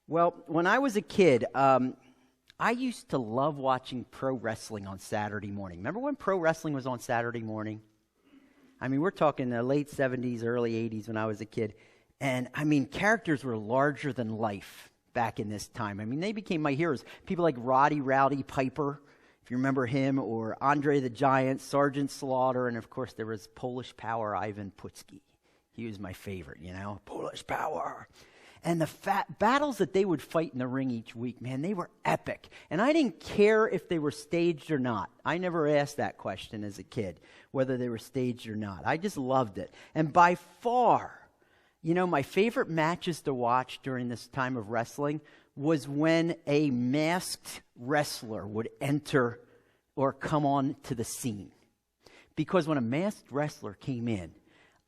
Well, when I was a kid, I used to love watching pro wrestling on Saturday morning. Remember when pro wrestling was on Saturday morning? I mean, we're talking the late 70s, early 80s when I was a kid. And, I mean, characters were larger than life back in this time. I mean, they became my heroes. People like Roddy Rowdy Piper, if you remember him, or Andre the Giant, Sergeant Slaughter, and, of course, there was Polish Power Ivan Putski. He was my favorite, Polish Power. And the battles that they would fight in the ring each week, man, they were epic. And I didn't care if they were staged or not. I never asked that question as a kid, whether they were staged or not. I just loved it. And by far, my favorite matches to watch during this time of wrestling was when a masked wrestler would enter or come on to the scene. Because when a masked wrestler came in,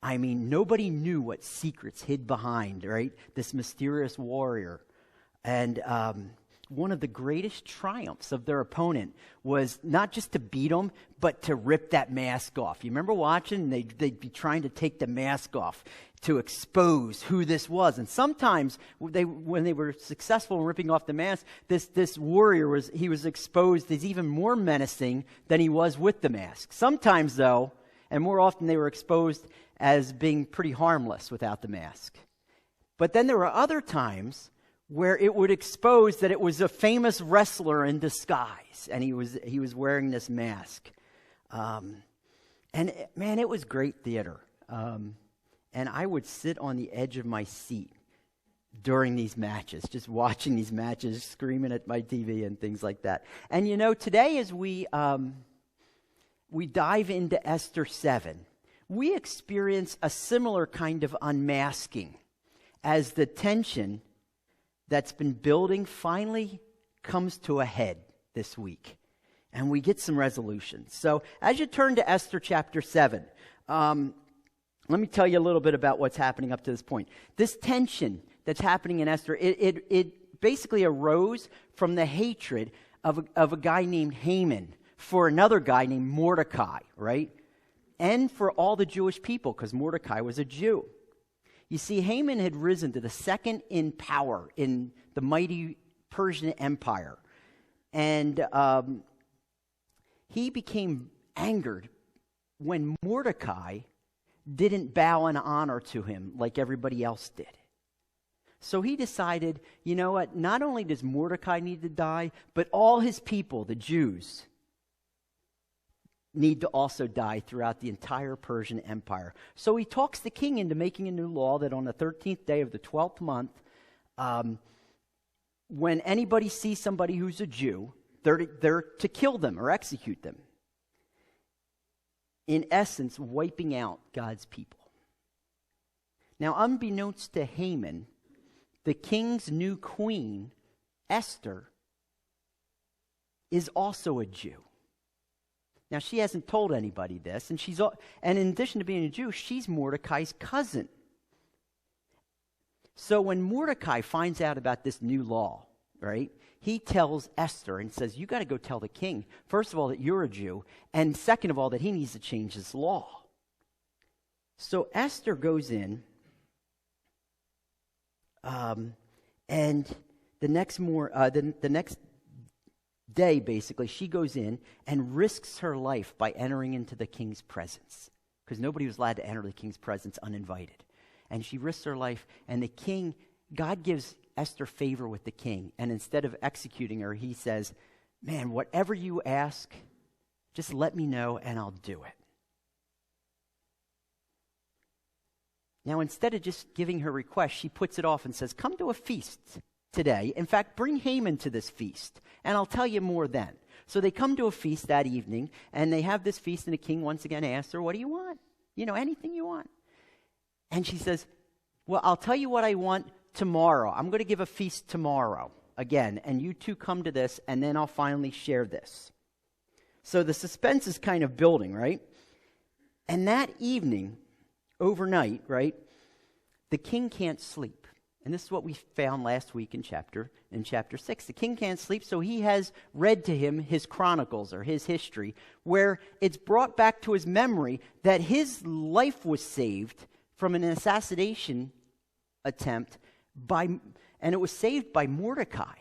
I mean, nobody knew what secrets hid behind, right? This mysterious warrior. And one of the greatest triumphs of their opponent was not just to beat them, but to rip that mask off. You remember watching? They'd be trying to take the mask off to expose who this was. And sometimes when they were successful in ripping off the mask, this warrior was exposed as even more menacing than he was with the mask. Sometimes, though, and more often they were exposed as being pretty harmless without the mask. But then there were other times where it would expose that it was a famous wrestler in disguise, and he was wearing this mask. And man, it was great theater. And I would sit on the edge of my seat during these matches, just watching these matches, screaming at my TV and things like that. And today as we dive into Esther 7, we experience a similar kind of unmasking as the tension that's been building finally comes to a head this week. And we get some resolutions. So as you turn to Esther chapter 7, let me tell you a little bit about what's happening up to this point. This tension that's happening in Esther, it basically arose from the hatred of a guy named Haman for another guy named Mordecai, right? And for all the Jewish people, because Mordecai was a Jew. You see, Haman had risen to the second in power in the mighty Persian Empire. And he became angered when Mordecai didn't bow in honor to him like everybody else did. So he decided, you know what, not only does Mordecai need to die, but all his people, the Jews, need to also die throughout the entire Persian Empire. So he talks the king into making a new law that on the 13th day of the 12th month, when anybody sees somebody who's a Jew, they're to kill them or execute them. In essence, wiping out God's people. Now, unbeknownst to Haman, the king's new queen, Esther, is also a Jew. Now, she hasn't told anybody this, and in addition to being a Jew, she's Mordecai's cousin. So when Mordecai finds out about this new law, right, he tells Esther and says, you got to go tell the king, first of all, that you're a Jew, and second of all, that he needs to change this law. So Esther goes in, and the next day, basically, she goes in and risks her life by entering into the king's presence, because nobody was allowed to enter the king's presence uninvited. And she risks her life, and the king, God gives Esther favor with the king, and instead of executing her, he says, man, whatever you ask, just let me know and I'll do it. Now, instead of just giving her request, she puts it off and says, come to a feast today. In fact, bring Haman to this feast, and I'll tell you more then. So they come to a feast that evening, and they have this feast, and the king once again asks her, what do you want? Anything you want. And she says, well, I'll tell you what I want tomorrow. I'm going to give a feast tomorrow again, and you two come to this, and then I'll finally share this. So the suspense is kind of building, right? And that evening, overnight, right, the king can't sleep. And this is what we found last week in chapter 6. The king can't sleep, so he has read to him his chronicles or his history, where it's brought back to his memory that his life was saved from an assassination attempt and it was saved by Mordecai.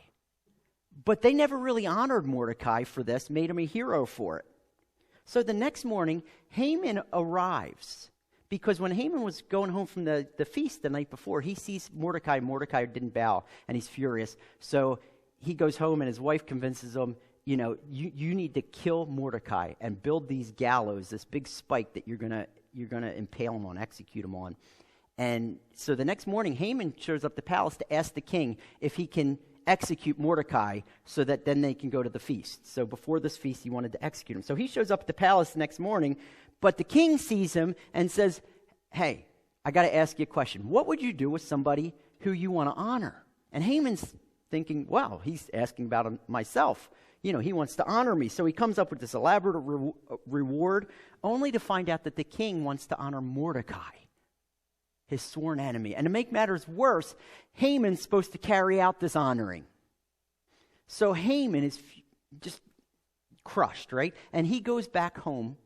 But they never really honored Mordecai for this, made him a hero for it. So the next morning, Haman arrives. Because when Haman was going home from the feast the night before, he sees Mordecai. Mordecai didn't bow, and he's furious. So he goes home, and his wife convinces him, you need to kill Mordecai and build these gallows, this big spike that you're gonna impale him on, execute him on. And so the next morning, Haman shows up at the palace to ask the king if he can execute Mordecai so that then they can go to the feast. So before this feast, he wanted to execute him. So he shows up at the palace the next morning, but the king sees him and says, hey, I got to ask you a question. What would you do with somebody who you want to honor? And Haman's thinking, well, he's asking about myself. He wants to honor me. So he comes up with this elaborate reward, only to find out that the king wants to honor Mordecai, his sworn enemy. And to make matters worse, Haman's supposed to carry out this honoring. So Haman is just crushed, right? And he goes back home,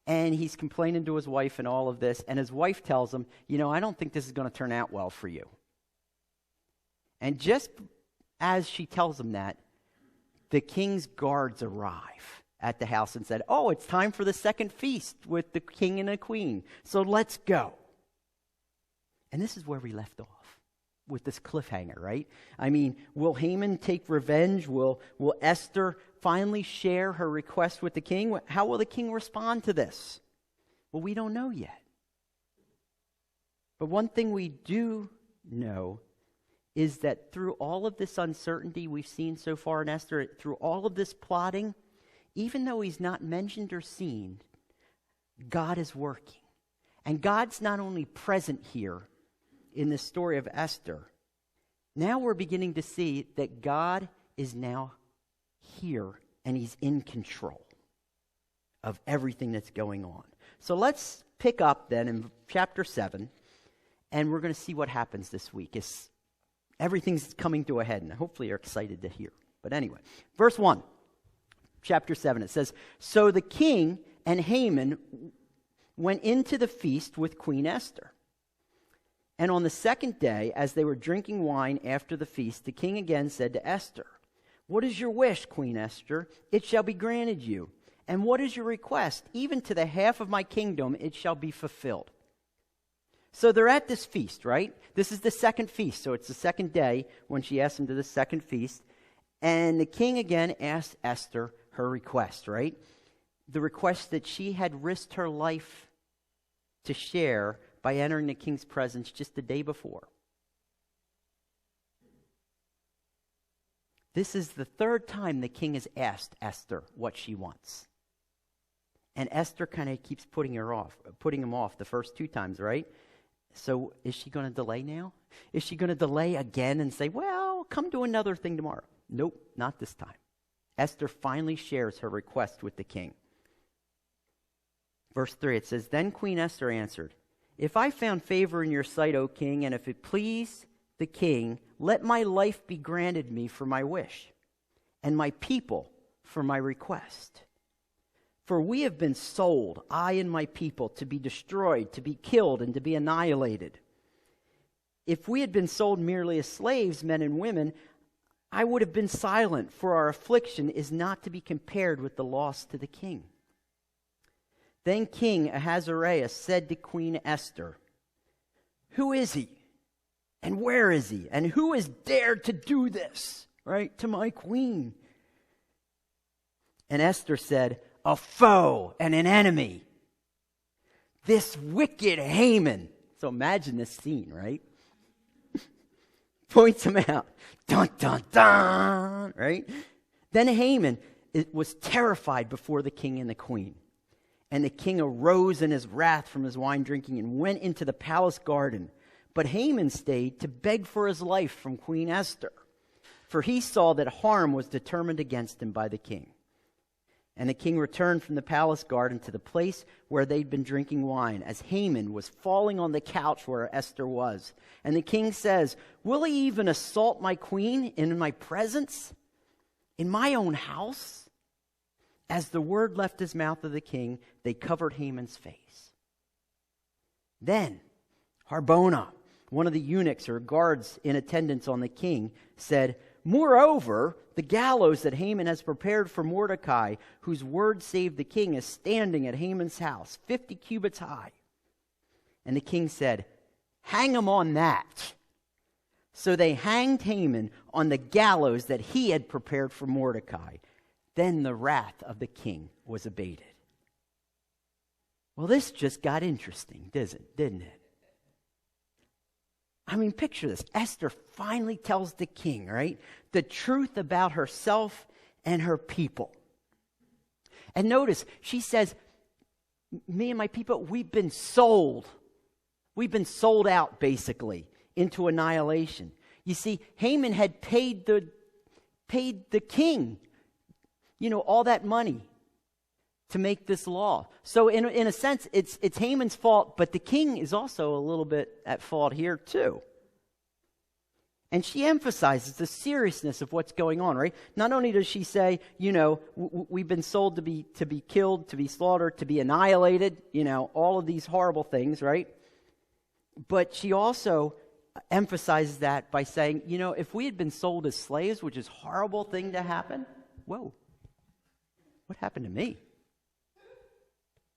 and he's complaining to his wife and all of this. And his wife tells him, I don't think this is going to turn out well for you. And just as she tells him that, the king's guards arrive at the house and said, oh, it's time for the second feast with the king and the queen. So let's go. And this is where we left off with this cliffhanger, right? I mean, will Haman take revenge? Will Esther finally share her request with the king? How will the king respond to this? Well, we don't know yet. But one thing we do know is that through all of this uncertainty we've seen so far in Esther, through all of this plotting, even though he's not mentioned or seen, God is working. And God's not only present here in the story of Esther, now we're beginning to see that God is now here and he's in control of everything that's going on. So let's pick up then in chapter 7, and we're going to see what happens this week. Everything's coming to a head, and hopefully you're excited to hear. But anyway, verse 1, chapter 7, it says, so the king and Haman went into the feast with Queen Esther. And on the second day, as they were drinking wine after the feast, the king again said to Esther, what is your wish, Queen Esther? It shall be granted you. And what is your request? Even to the half of my kingdom it shall be fulfilled. So they're at this feast, right? This is the second feast. So it's the second day when she asked him to the second feast. And the king again asked Esther her request, right? The request that she had risked her life to share by entering the king's presence just the day before. This is the third time the king has asked Esther what she wants. And Esther kind of keeps putting him off the first two times, right? So is she going to delay now? Is she going to delay again and say, well, come do another thing tomorrow? Nope, not this time. Esther finally shares her request with the king. Verse 3, it says, then Queen Esther answered, if I found favor in your sight, O king, and if it please the king, let my life be granted me for my wish, and my people for my request. For we have been sold, I and my people, to be destroyed, to be killed, and to be annihilated. If we had been sold merely as slaves, men and women, I would have been silent, for our affliction is not to be compared with the loss to the king. Then King Ahasuerus said to Queen Esther, who is he? And where is he? And who has dared to do this, right, to my queen? And Esther said, a foe and an enemy. This wicked Haman. So imagine this scene, right? Points him out. Dun, dun, dun, right? Then Haman was terrified before the king and the queen. And the king arose in his wrath from his wine drinking and went into the palace garden. But Haman stayed to beg for his life from Queen Esther, for he saw that harm was determined against him by the king. And the king returned from the palace garden to the place where they'd been drinking wine, as Haman was falling on the couch where Esther was. And the king says, will he even assault my queen in my presence, in my own house? As the word left his mouth of the king, they covered Haman's face. Then Harbona, one of the eunuchs or guards in attendance on the king, said, "Moreover, the gallows that Haman has prepared for Mordecai, whose word saved the king, is standing at Haman's house, 50 cubits high." And the king said, "Hang him on that." So they hanged Haman on the gallows that he had prepared for Mordecai. Then the wrath of the king was abated. Well, this just got interesting, didn't it? I mean, picture this. Esther finally tells the king, right, the truth about herself and her people. And notice, she says, "Me and my people, we've been sold. We've been sold out, basically, into annihilation." You see, Haman had paid the king, all that money to make this law. So in a sense, it's Haman's fault, but the king is also a little bit at fault here too. And she emphasizes the seriousness of what's going on, right? Not only does she say, we've been sold to be killed, to be slaughtered, to be annihilated, all of these horrible things, right? But she also emphasizes that by saying, if we had been sold as slaves, which is a horrible thing to happen, whoa, what happened to me?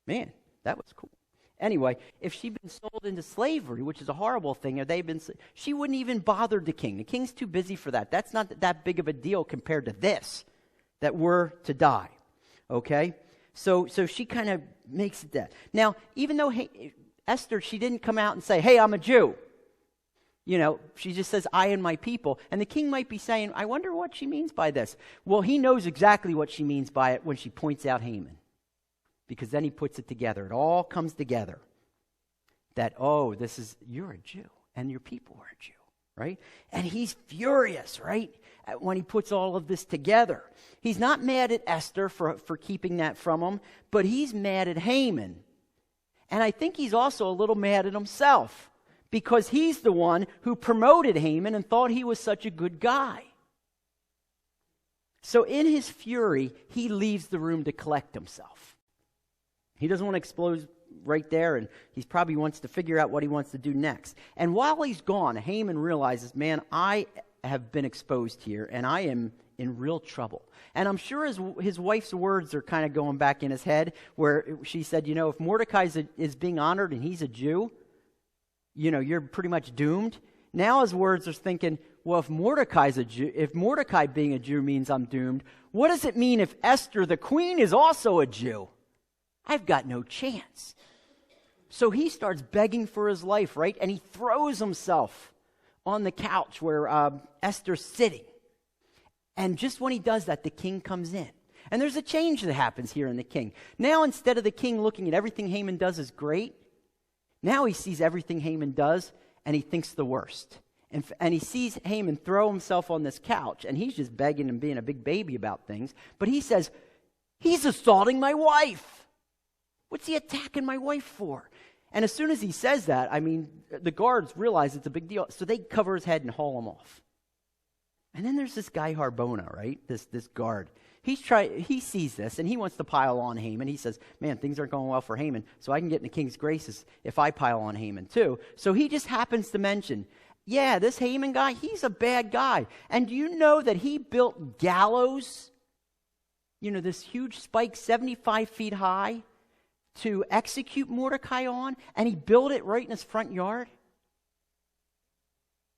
Man, that was cool. Anyway, if she'd been sold into slavery, which is a horrible thing, she wouldn't even bother the king. The king's too busy for that. That's not that big of a deal compared to this, that we're to die. Okay? So she kind of makes it that. Now, even though Esther, she didn't come out and say, "Hey, I'm a Jew." She just says, "I and my people." And the king might be saying, "I wonder what she means by this." Well, he knows exactly what she means by it when she points out Haman. Because then he puts it together. It all comes together. That, you're a Jew, and your people are a Jew, right? And he's furious, right, when he puts all of this together. He's not mad at Esther for keeping that from him, but he's mad at Haman. And I think he's also a little mad at himself, because he's the one who promoted Haman and thought he was such a good guy. So in his fury, he leaves the room to collect himself. He doesn't want to explode right there, and he probably wants to figure out what he wants to do next. And while he's gone, Haman realizes, man, I have been exposed here, and I am in real trouble. And I'm sure his wife's words are kind of going back in his head, where she said, if Mordecai is being honored and he's a Jew, you're pretty much doomed. Now his words are thinking, well, if Mordecai's a Jew, if Mordecai being a Jew means I'm doomed, what does it mean if Esther, the queen, is also a Jew? I've got no chance. So he starts begging for his life, right? And he throws himself on the couch where Esther's sitting. And just when he does that, the king comes in. And there's a change that happens here in the king. Now, instead of the king looking at everything Haman does as great, now he sees everything Haman does, and he thinks the worst. And he sees Haman throw himself on this couch, and he's just begging and being a big baby about things. But he says, "He's assaulting my wife. What's he attacking my wife for?" And as soon as he says that, the guards realize it's a big deal. So they cover his head and haul him off. And then there's this guy Harbona, right? This guard. He sees this, and he wants to pile on Haman. He says, "Man, things aren't going well for Haman, so I can get in the king's graces if I pile on Haman too." So he just happens to mention, yeah, this Haman guy, he's a bad guy. And do you know that he built gallows, this huge spike 75 feet high, to execute Mordecai on, and he built it right in his front yard?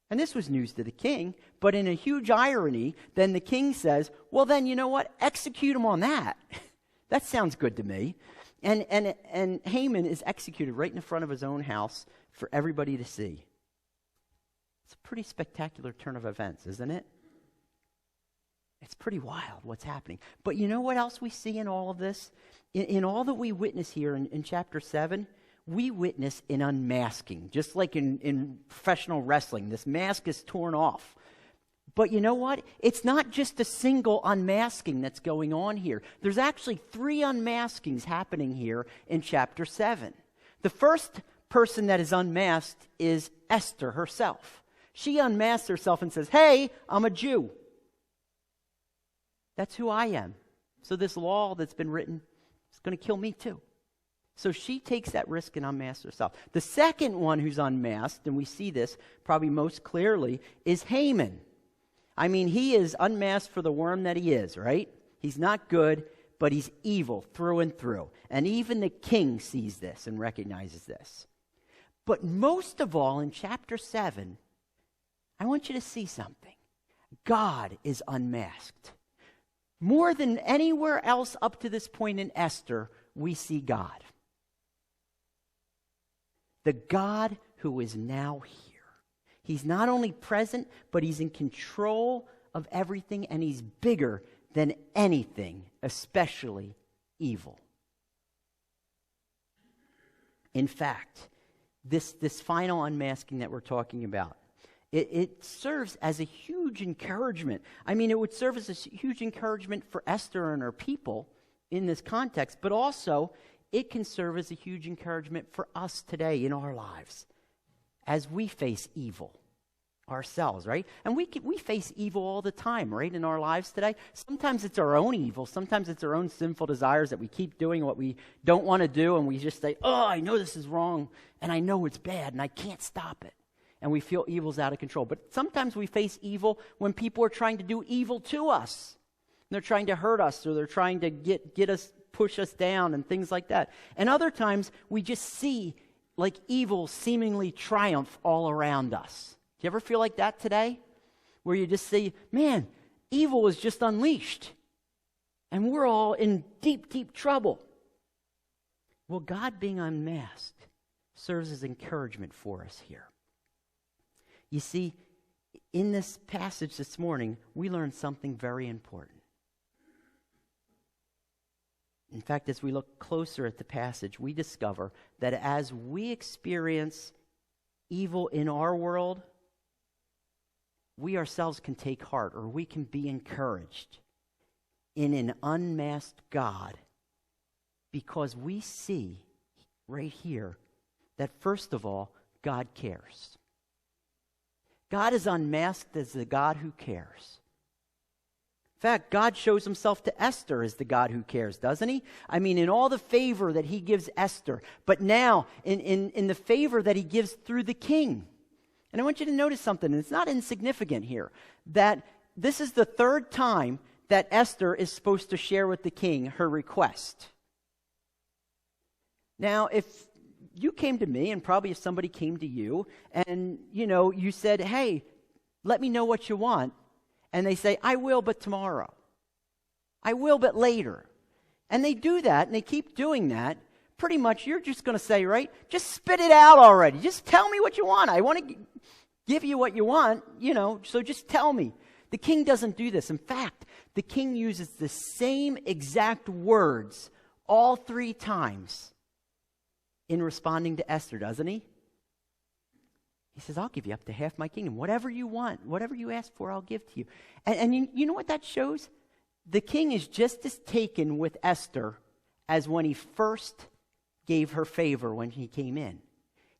And this was news to the king, but in a huge irony, then the king says, well, then, you know what? Execute him on that. That sounds good to me. And Haman is executed right in front of his own house for everybody to see. It's a pretty spectacular turn of events, isn't it? It's pretty wild what's happening. But you know what else we see in all of this? In all that we witness here in chapter 7, we witness an unmasking. Just like in professional wrestling, this mask is torn off. But you know what? It's not just a single unmasking that's going on here. There's actually 3 unmaskings happening here in chapter 7. The first person that is unmasked is Esther herself. She unmasks herself and says, "Hey, I'm a Jew. That's who I am. So this law that's been written is going to kill me too." So she takes that risk and unmasks herself. The second one who's unmasked, and we see this probably most clearly, is Haman. I mean, he is unmasked for the worm that he is, right? He's not good, but he's evil through and through. And even the king sees this and recognizes this. But most of all, in chapter 7, I want you to see something. God is unmasked. More than anywhere else up to this point in Esther, we see God. The God who is now here. He's not only present, but he's in control of everything, and he's bigger than anything, especially evil. In fact, this final unmasking that we're talking about, it serves as a huge encouragement. I mean, it would serve as a huge encouragement for Esther and her people in this context, but also it can serve as a huge encouragement for us today in our lives as we face evil ourselves, right? And we face evil all the time, right, in our lives today. Sometimes it's our own evil. Sometimes it's our own sinful desires that we keep doing what we don't want to do, and we just say, oh, I know this is wrong, and I know it's bad, and I can't stop it. And we feel evil's out of control. But sometimes we face evil when people are trying to do evil to us. They're trying to hurt us, or they're trying to get us, push us down, and things like that. And other times we just see like evil seemingly triumph all around us. Do you ever feel like that today? Where you just say, man, evil is just unleashed. And we're all in deep, deep trouble. Well, God being unmasked serves as encouragement for us here. You see, in this passage this morning, we learned something very important. In fact, as we look closer at the passage, we discover that as we experience evil in our world, we ourselves can take heart, or we can be encouraged in an unmasked God, because we see right here that, first of all, God cares. God is unmasked as the God who cares. In fact, God shows himself to Esther as the God who cares, doesn't he? I mean, in all the favor that he gives Esther, but now in the favor that he gives through the king. And I want you to notice something, and it's not insignificant here, that this is the third time that Esther is supposed to share with the king her request. Now, if you came to me, and probably if somebody came to you, and, you said, hey, let me know what you want, and they say, I will, but tomorrow. I will, but later. And they do that, and they keep doing that. Pretty much, you're just going to say, right, just spit it out already. Just tell me what you want. I want to give you what you want, so just tell me. The king doesn't do this. In fact, the king uses the same exact words all 3 times in responding to Esther, doesn't he? He says, I'll give you up to half my kingdom. Whatever you want, whatever you ask for, I'll give to you. And you know what that shows? The king is just as taken with Esther as when he first gave her favor when he came in.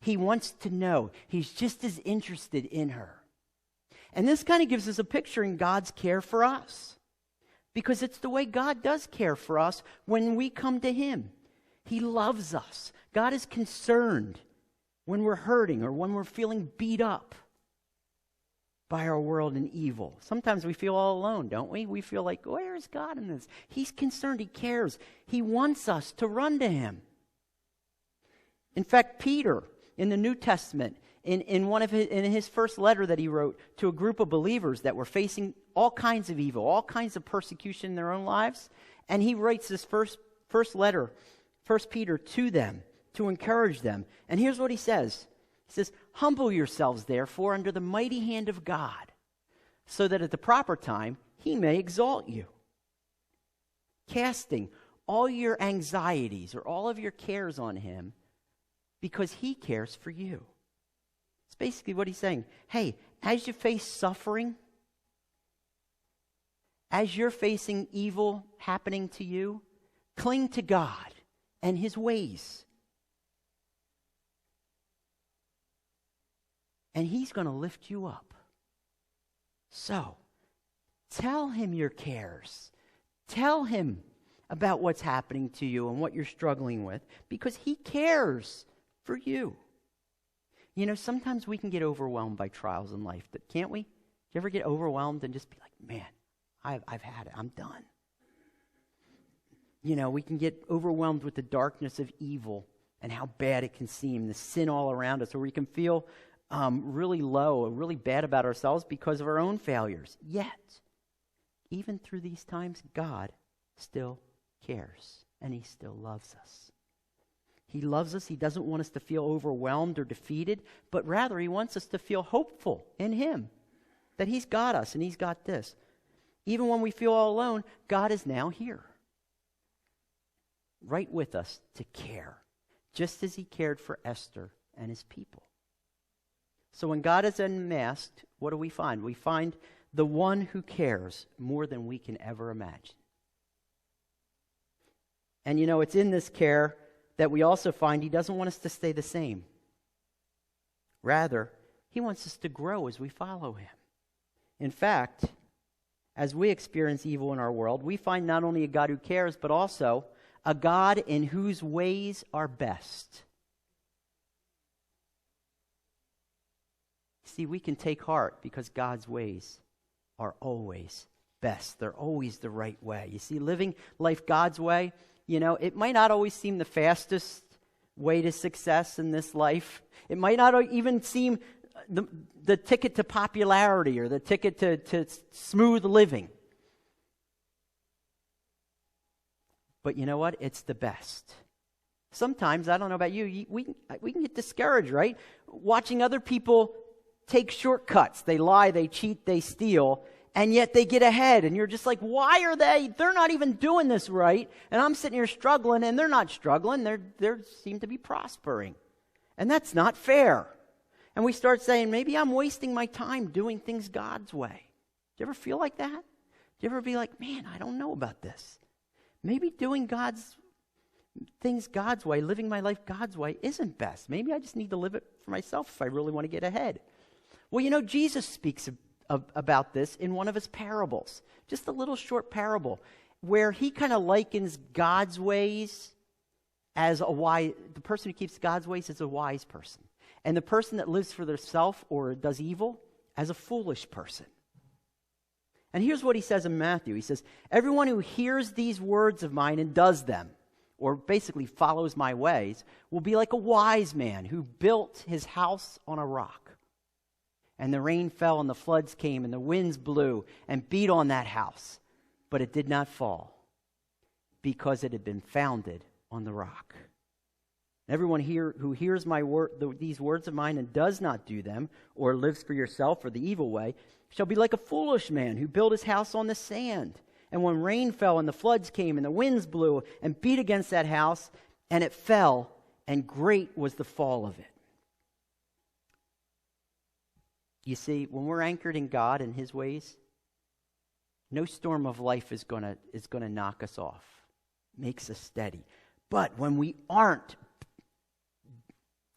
He wants to know. He's just as interested in her. And this kind of gives us a picture in God's care for us, because it's the way God does care for us when we come to him. He loves us. God is concerned when we're hurting or when we're feeling beat up by our world and evil. Sometimes we feel all alone, don't we? We feel like, where is God in this? He's concerned. He cares. He wants us to run to him. In fact, Peter, in the New Testament, in his first letter that he wrote to a group of believers that were facing all kinds of evil, all kinds of persecution in their own lives, and he writes this first letter, 1 Peter, to them, to encourage them. And here's what he says. He says, humble yourselves, therefore, under the mighty hand of God, so that at the proper time he may exalt you, casting all your anxieties or all of your cares on him, because he cares for you. It's basically what he's saying. Hey, as you face suffering, as you're facing evil happening to you, cling to God and his ways. And he's going to lift you up. So, tell him your cares. Tell him about what's happening to you and what you're struggling with, because he cares for you. You know, sometimes we can get overwhelmed by trials in life, can't we? Do you ever get overwhelmed and just be like, man, I've had it. I'm done. You know, we can get overwhelmed with the darkness of evil and how bad it can seem, the sin all around us, or we can feel really low or really bad about ourselves because of our own failures. Yet, even through these times, God still cares, and he still loves us. He loves us. He doesn't want us to feel overwhelmed or defeated, but rather he wants us to feel hopeful in him, that he's got us and he's got this. Even when we feel all alone, God is now here, right with us to care, just as he cared for Esther and his people. So when God is unmasked, what do we find? We find the one who cares more than we can ever imagine. And you know, it's in this care that we also find he doesn't want us to stay the same. Rather, he wants us to grow as we follow him. In fact, as we experience evil in our world, we find not only a God who cares, but also a God in whose ways are best. See, we can take heart because God's ways are always best. They're always the right way. You see, living life God's way, you know, it might not always seem the fastest way to success in this life. It might not even seem the ticket to popularity or the ticket to smooth living. But you know what? It's the best. Sometimes, I don't know about you, we can get discouraged, right? Watching other people take shortcuts. They lie, they cheat, they steal, and yet they get ahead. And you're just like, why are they? They're not even doing this right. And I'm sitting here struggling, and they're not struggling. They seem to be prospering. And that's not fair. And we start saying, maybe I'm wasting my time doing things God's way. Do you ever feel like that? Do you ever be like, man, I don't know about this. Maybe doing things God's way, living my life God's way isn't best. Maybe I just need to live it for myself if I really want to get ahead. Well, you know, Jesus speaks about this in one of his parables, just a little short parable, where he kind of likens God's ways as the person who keeps God's ways is a wise person. And the person that lives for themselves or does evil as a foolish person. And here's what he says in Matthew. He says, everyone who hears these words of mine and does them, or basically follows my ways, will be like a wise man who built his house on a rock. And the rain fell and the floods came and the winds blew and beat on that house. But it did not fall because it had been founded on the rock. Everyone here who hears these words of mine and does not do them, or lives for yourself or the evil way, shall be like a foolish man who built his house on the sand. And when rain fell and the floods came and the winds blew and beat against that house, and it fell, and great was the fall of it. You see, when we're anchored in God and his ways, no storm of life is going to knock us off. Makes us steady. But when we aren't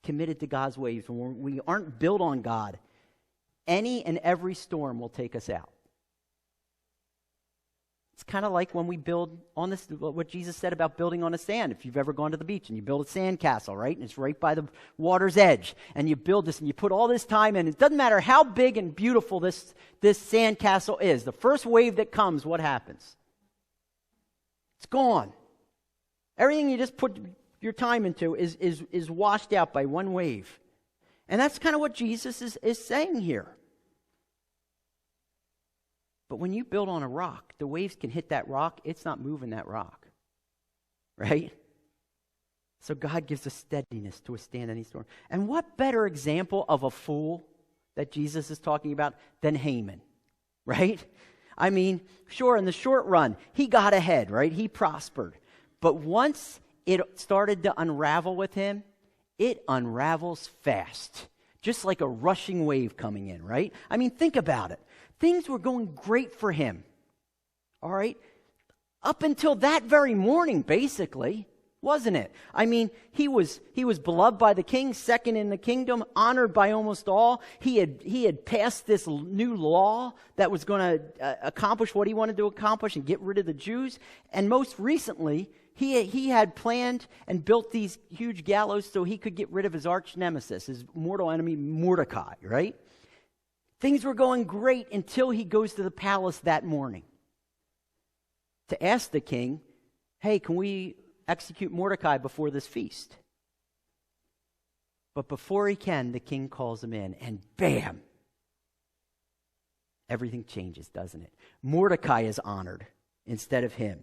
committed to God's ways, when we aren't built on God, any and every storm will take us out. It's kind of like when we build on this, what Jesus said about building on the sand. If you've ever gone to the beach and you build a sand castle, right? And it's right by the water's edge. And you build this and you put all this time in. It doesn't matter how big and beautiful this sand castle is. The first wave that comes, what happens? It's gone. Everything you just put your time into is washed out by one wave. And that's kind of what Jesus is saying here. But when you build on a rock, the waves can hit that rock. It's not moving that rock. Right? So God gives us steadiness to withstand any storm. And what better example of a fool that Jesus is talking about than Haman? Right? I mean, sure, in the short run, he got ahead, right? He prospered. But once it started to unravel with him, it unravels fast. Just like a rushing wave coming in, right? I mean, think about it. Things were going great for him, all right? Up until that very morning, basically. wasn't it? I mean, he was beloved by the king, second in the kingdom, honored by almost all. He had passed this new law that was going to accomplish what he wanted to accomplish and get rid of the Jews. And most recently, he had planned and built these huge gallows so he could get rid of his arch nemesis, his mortal enemy Mordecai, right? Things were going great until he goes to the palace that morning to ask the king, hey, can we execute Mordecai before this feast? But before he can, the king calls him in, and bam! Everything changes, doesn't it? Mordecai is honored instead of him.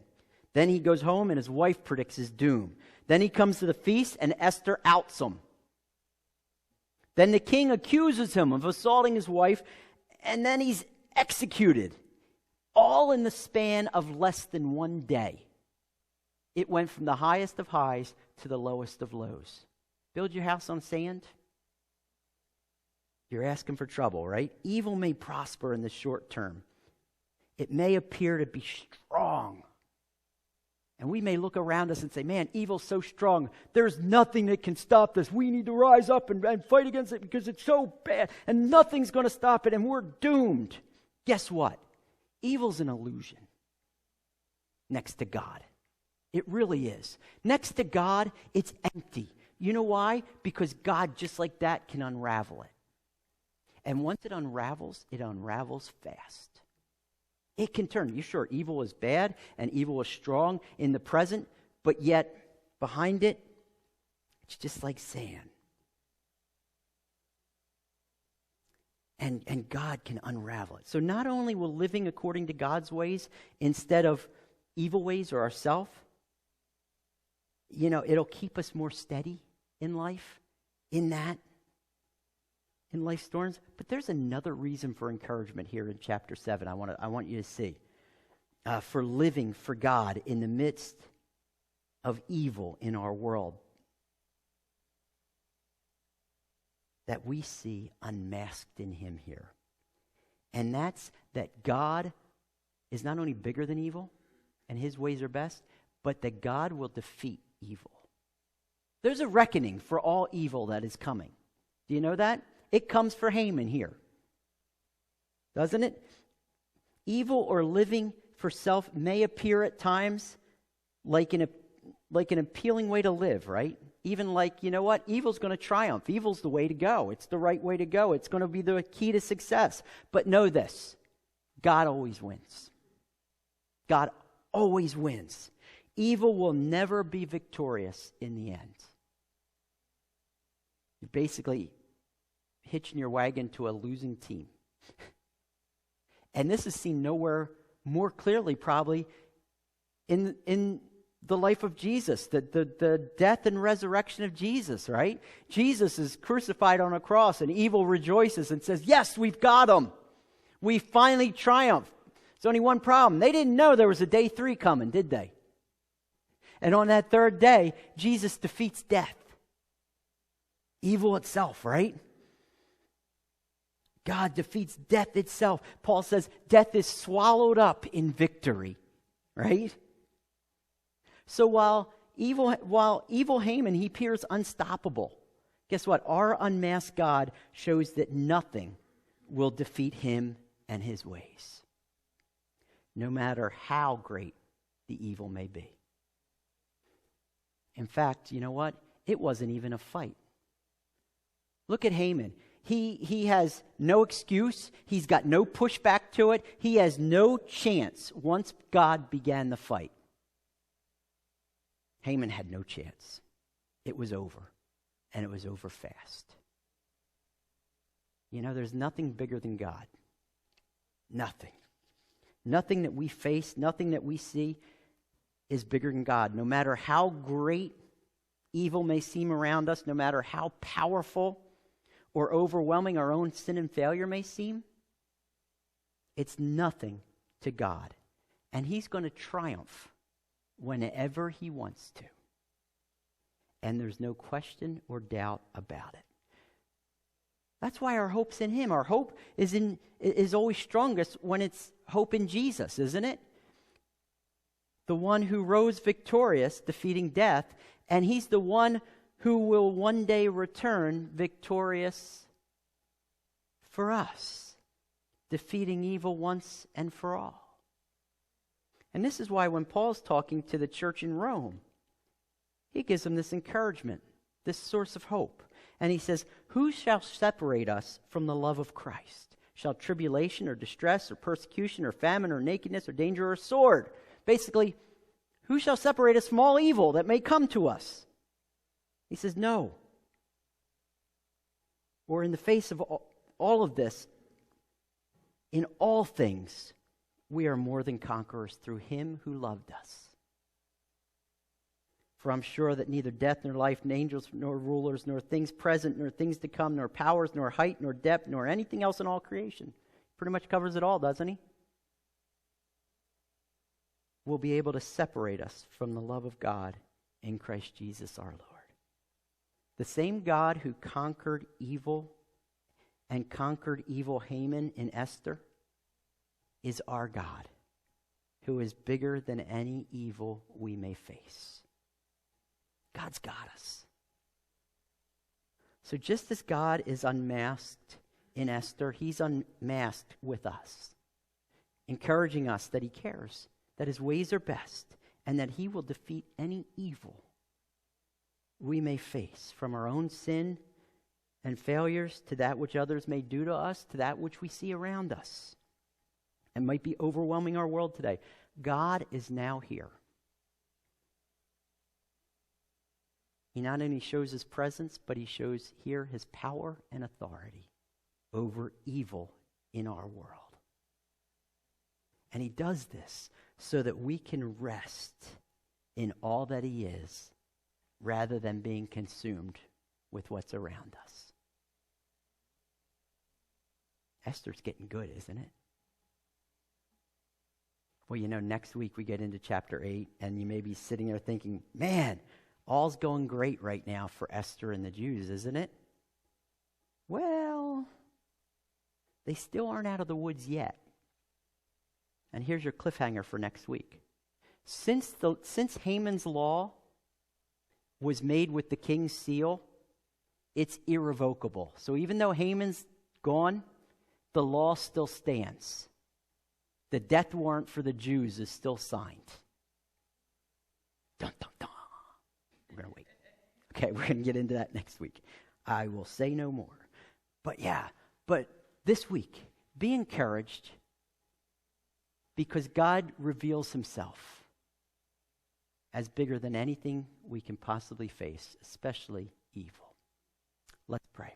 Then he goes home, and his wife predicts his doom. Then he comes to the feast, and Esther outs him. Then the king accuses him of assaulting his wife, and then he's executed. All in the span of less than one day. It went from the highest of highs to the lowest of lows. Build your house on sand? You're asking for trouble, right? Evil may prosper in the short term. It may appear to be strong. And we may look around us and say, man, evil's so strong. There's nothing that can stop this. We need to rise up and fight against it because it's so bad. And nothing's going to stop it and we're doomed. Guess what? Evil's an illusion next to God. It really is. Next to God, it's empty. You know why? Because God, just like that, can unravel it. And once it unravels fast. It can turn. You sure evil is bad and evil is strong in the present, but yet behind it, it's just like sand. And God can unravel it. So not only will living according to God's ways instead of evil ways or ourself, it'll keep us more steady in life, in life storms. But there's another reason for encouragement here in chapter 7 I want you to see. For living for God in the midst of evil in our world. That we see unmasked in him here. And that's that God is not only bigger than evil, and his ways are best, but that God will defeat evil. There's a reckoning for all evil that is coming. Do you know that? It comes for Haman here. Doesn't it? Evil or living for self may appear at times like an appealing way to live, right? Even like, you know what? Evil's going to triumph. Evil's the way to go. It's the right way to go. It's going to be the key to success. But know this. God always wins. God always wins. Evil will never be victorious in the end. You're basically hitching your wagon to a losing team. And this is seen nowhere more clearly probably in the life of Jesus, the death and resurrection of Jesus, right? Jesus is crucified on a cross and evil rejoices and says, yes, we've got him. We finally triumphed. There's only one problem. They didn't know there was a day 3 coming, did they? And on that third day, Jesus defeats death. Evil itself, right? God defeats death itself. Paul says death is swallowed up in victory, right? So while evil Haman, he appears unstoppable, guess what? Our unmasked God shows that nothing will defeat him and his ways, no matter how great the evil may be. In fact, you know what? It wasn't even a fight. Look at Haman. He has no excuse. He's got no pushback to it. He has no chance once God began the fight. Haman had no chance. It was over. And it was over fast. There's nothing bigger than God. Nothing. Nothing that we face, nothing that we see is bigger than God. No matter how great evil may seem around us, no matter how powerful or overwhelming our own sin and failure may seem, it's nothing to God. And he's going to triumph whenever he wants to. And there's no question or doubt about it. That's why our hope's in him. Our hope is always strongest when it's hope in Jesus, isn't it? the one who rose victorious, defeating death, and he's the one who will one day return victorious for us, defeating evil once and for all. And this is why when Paul's talking to the church in Rome, he gives them this encouragement, this source of hope. And he says, who shall separate us from the love of Christ? Shall tribulation or distress or persecution or famine or nakedness or danger or sword? Basically, who shall separate us from all evil that may come to us? He says, no. Or in the face of all of this, in all things, we are more than conquerors through him who loved us. For I'm sure that neither death nor life, nor angels, nor rulers, nor things present, nor things to come, nor powers, nor height, nor depth, nor anything else in all creation, pretty much covers it all, doesn't he? Will be able to separate us from the love of God in Christ Jesus our Lord. The same God who conquered evil and conquered evil Haman in Esther is our God, who is bigger than any evil we may face. God's got us. So just as God is unmasked in Esther, he's unmasked with us, encouraging us that he cares, that his ways are best, and that he will defeat any evil we may face, from our own sin and failures to that which others may do to us, to that which we see around us and might be overwhelming our world today. God is now here. He not only shows his presence, but he shows here his power and authority over evil in our world. And he does this so that we can rest in all that he is, rather than being consumed with what's around us. Esther's getting good, isn't it? Well, you know, next week we get into chapter 8, and you may be sitting there thinking, man, all's going great right now for Esther and the Jews, isn't it? Well, they still aren't out of the woods yet. And here's your cliffhanger for next week. Since Haman's law was made with the king's seal, it's irrevocable. So even though Haman's gone, the law still stands. The death warrant for the Jews is still signed. Dun, dun, dun. We're going to wait. Okay, we're going to get into that next week. I will say no more. But this week, be encouraged, because God reveals himself as bigger than anything we can possibly face, especially evil. Let's pray.